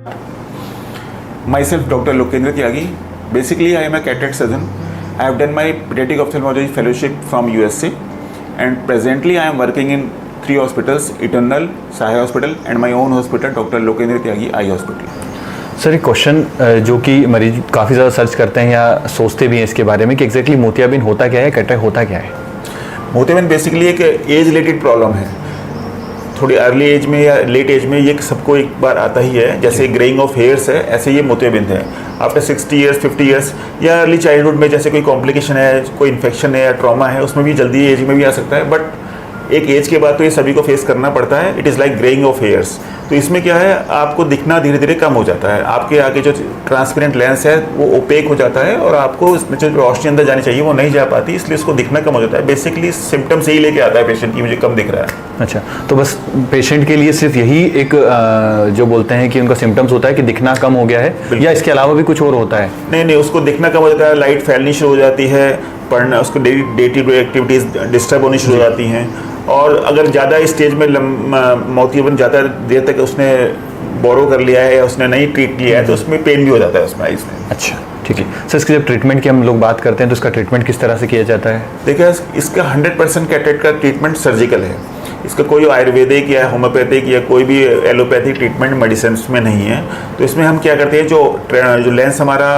Myself, Dr. Lokendra Tyagi. Basically, I am a cataract surgeon. I have done my pediatric ophthalmology fellowship from USA, and presently I am working in 3 hospitals: Eternal, Sai Hospital, and my own hospital, Dr. Lokendra Tyagi Eye Hospital. Sir एक question जो कि मरीज काफ़ी ज़्यादा search करते हैं या सोचते भी हैं इसके बारे में कि एग्जैक्टली मोतियाबिंद होता क्या है, कैटरेक्ट होता क्या है? मोतियाबिंद बेसिकली एक एज रिलेटेड प्रॉब्लम है। थोड़ी अर्ली एज में या लेट एज में ये सबको एक बार आता ही है। जैसे ग्रेइंग ऑफ हेयर्स है, ऐसे ये मोतियाबिंद है। आफ्टर 60 ईयर्स, 50 ईयर्स या अर्ली चाइल्डहुड में जैसे कोई कॉम्प्लिकेशन है, कोई इन्फेक्शन है या ट्रॉमा है, उसमें भी जल्दी एज में भी आ सकता है। बट एक एज के बाद तो ये सभी को फेस करना पड़ता है। It is like greying of hairs. तो इसमें क्या है, आपको दिखना धीरे धीरे कम हो जाता है। आपके आगे जो ट्रांसपेरेंट लेंस है वो ओपेक हो जाता है और आपको इसमें जो रोशनी अंदर जानी चाहिए वो नहीं जा पाती, इसलिए उसको दिखना कम हो जाता है। बेसिकली सिम्टम्स यही लेके आता है पेशेंट की मुझे कम दिख रहा है। अच्छा, तो बस पेशेंट के लिए सिर्फ यही एक जो बोलते हैं कि उनका सिम्टम्स होता है कि दिखना कम हो गया है, या इसके अलावा भी कुछ और होता है? नहीं, उसको दिखना कम हो जाता है, लाइट फैलनी शुरू हो जाती है, पढ़ना उसको day to day activities disturb होनी शुरू हो जाती हैं। और अगर ज़्यादा स्टेज में मोतियाबिंद ज़्यादा देर तक उसने बोरो कर लिया है या उसने नहीं ट्रीट किया है तो उसमें पेन भी हो जाता है उसमें आइज में। अच्छा, ठीक है सर। इसके जब ट्रीटमेंट की हम लोग बात करते हैं तो इसका ट्रीटमेंट किस तरह से किया जाता है? देखिए, इसका 100% कैटरेक्ट का ट्रीटमेंट सर्जिकल है। इसका कोई आयुर्वेदिक या होम्योपैथिक या कोई भी एलोपैथिक ट्रीटमेंट मेडिसिन में नहीं है। तो इसमें हम क्या करते हैं, जो लेंस हमारा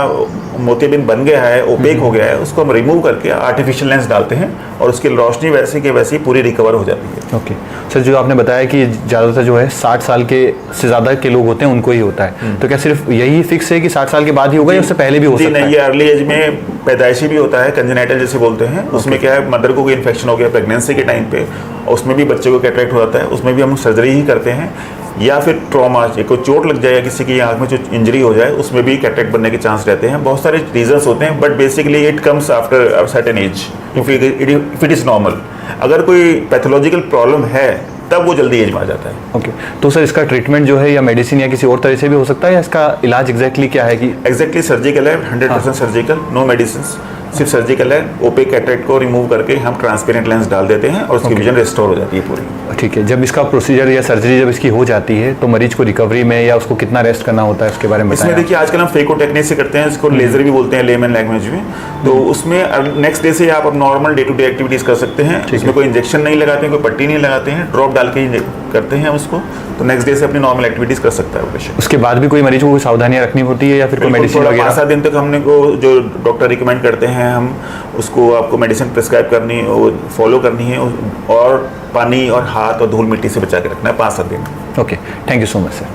मोतियाबिंद बन गया है, ओपेक हो गया है, उसको हम रिमूव करके आर्टिफिशियल लेंस डालते हैं और उसकी रोशनी वैसे के वैसे ही पूरी रिकवर हो जाती है। ओके सर, जो आपने बताया कि ज़्यादातर जो है 60 साल के से ज़्यादा के लोग होते हैं उनको ही होता है, तो क्या सिर्फ यही फिक्स है कि 60 साल के बाद ही होगा या उससे पहले भी हो सकता है? नहीं, ये अर्ली एज में पैदाइशी भी होता है, कंजेनाइटल जैसे बोलते हैं। उसमें क्या है, मदर को कोई इन्फेक्शन हो गया प्रेगनेंसी के टाइम पे, उसमें भी बच्चे को कैटरेक्ट हो जाता है, उसमें भी हम सर्जरी ही करते हैं। या फिर ट्रॉमा, कोई चोट लग जाए या किसी की आँख में जो इंजरी हो जाए, उसमें भी कैटरेक्ट बनने के चांस रहते हैं। बहुत सारे रीजंस होते हैं, but basically it comes after certain age if it is normal. अगर कोई पैथोलॉजिकल प्रॉब्लम है तब वो जल्दी एज में आ जाता है। ओके तो सर इसका ट्रीटमेंट जो है या मेडिसिन या किसी और तरह से भी हो सकता है, या इसका इलाज एग्जैक्टली क्या है? कि एग्जैक्टली सर्जिकल है, 100% सर्जिकल, नो मेडिसिन, सिर्फ सर्जिकल है। ओपेक कैटरेक्ट को रिमूव करके हम ट्रांसपेरेंट लेंस डाल देते हैं और उसकी विजन रिस्टोर हो जाती है पूरी। ठीक है, जब इसका प्रोसीजर या सर्जरी जब इसकी हो जाती है तो मरीज को रिकवरी में या उसको कितना रेस्ट करना होता है उसके बारे में बताएं। इसमें देखिए, आजकल हम फेको टेक्निक से करते हैं, इसको लेजर भी बोलते हैं लेमन लैंग्वेज में। तो उसमें नेक्स्ट डे से आप normal day to day activities कर सकते हैं। इसमें कोई इंजेक्शन नहीं लगाते हैं, कोई पट्टी नहीं लगाते हैं, ड्रॉप डाल के ही करते हैं उसको। तो नेक्स्ट डे से अपनी नॉर्मल एक्टिविटीज़ कर सकता है वो पेशेंट। उसके बाद भी कोई मरीज को कोई सावधानियां रखनी होती है या फिर कोई मेडिसिन वगैरह? 5-7 दिन तक हमने को जो डॉक्टर रिकमेंड करते हैं, हम उसको आपको मेडिसिन प्रिस्क्राइब करनी है, फॉलो करनी है, और पानी और हाथ और धूल मिट्टी से बचा के रखना है 5-7 दिन। Okay, thank you so much sir.